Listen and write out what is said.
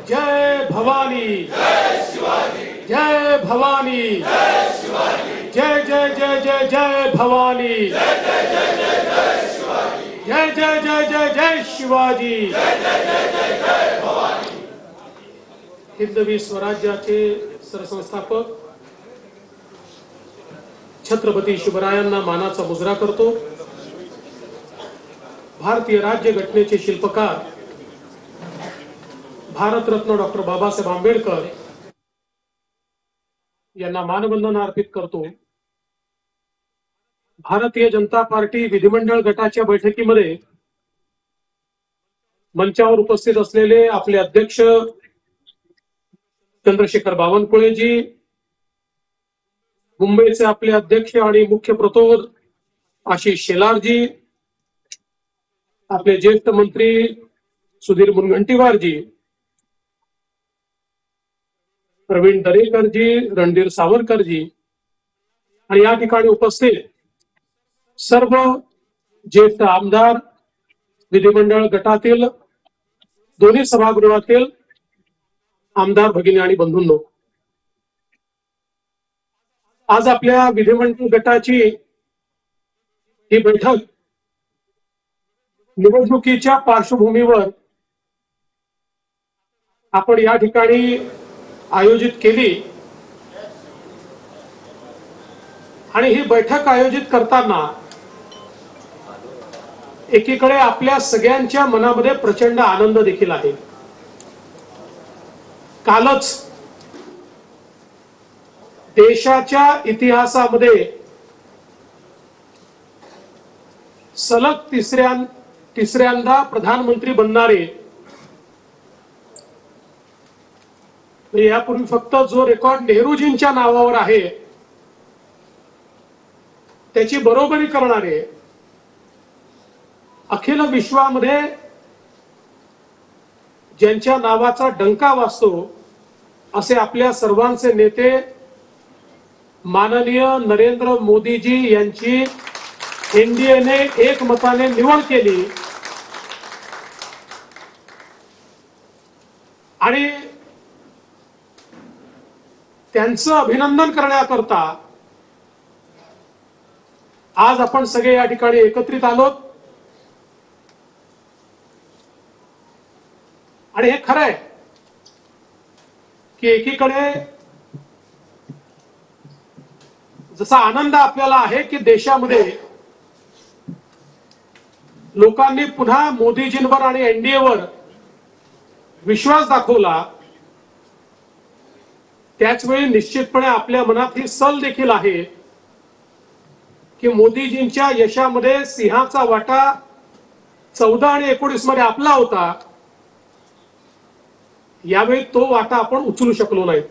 जय भवानी, जय शिवाजी, जय भवानी, जय शिवाजी, जय जय जय जय जय भवानी, जय जय जय जय जय शिवाजी, जय जय जय जय जय शिवाजी, जय जय जय जय जय भवानी। हिंदवी स्वराज्याचे सरसंस्थापक छत्रपती शिवरायांना मानाचा मुजरा करतो। भारतीय राज्य घटनेचे शिल्पकार भारतरत्न डॉक्टर बाबासाहेब आंबेडकर यांना मानवंदना अर्पित करतो। भारतीय जनता पार्टी विधिमंडळ गटाच्या बैठकीमध्ये मंचावर उपस्थित असलेले आपले अध्यक्ष चंद्रशेखर बावनकुळेजी, मुंबईचे आपले अध्यक्ष आणि मुख्य प्रतोद आशिष शेलारजी, आपले ज्येष्ठ मंत्री सुधीर मुनगंटीवारजी, प्रवीण दरेकरजी, रणधीर सावरकरजी आणि या ठिकाणी उपस्थित सर्व ज्येष्ठ आमदार, विधिमंडळ गटातील दोन्ही सभागृहातील आमदार भगिनी आणि बंधूंनो, आज आपल्या विधिमंडळ गटाची ही बैठक निवडणुकीच्या पार्श्वभूमीवर आपण या ठिकाणी आयोजित केली आणि ही बैठक आयोजित करताना एकीकडे आपल्या सगळ्यांच्या मनामध्ये प्रचंड आनंद देखील आहे। कालच देशाच्या इतिहासामध्ये सलग तिसऱ्यांदा प्रधानमंत्री बनणारे, यापूर्वी फक्त जो रेकॉर्ड नेहरूजींच्या नावावर आहे त्याची बरोबरी करणारे, अखिल विश्वामध्ये ज्यांच्या नावाचा डंका वाजतो असे आपल्या सर्वांचे नेते माननीय नरेंद्र मोदीजी यांची एनडीएने एकमताने निवड केली आणि त्यांचं अभिनंदन करण्याकरता आज आपण सगळे या ठिकाणी एकत्रित आलोत। आणि हे खरं आहे की एकीकडे जसा आनंद आपल्याला आहे की देशामध्ये लोकांनी पुन्हा मोदीजींवर आणि एनडीएवर विश्वास दाखवला, त्याचवेळी निश्चितपणे आपल्या मनात ही सल देखील आहे की मोदीजींच्या यशामध्ये सिंहाचा वाटा 14 आणि 19 मध्ये आपला होता, यावेळी तो वाटा आपण उचलू शकलो नाही।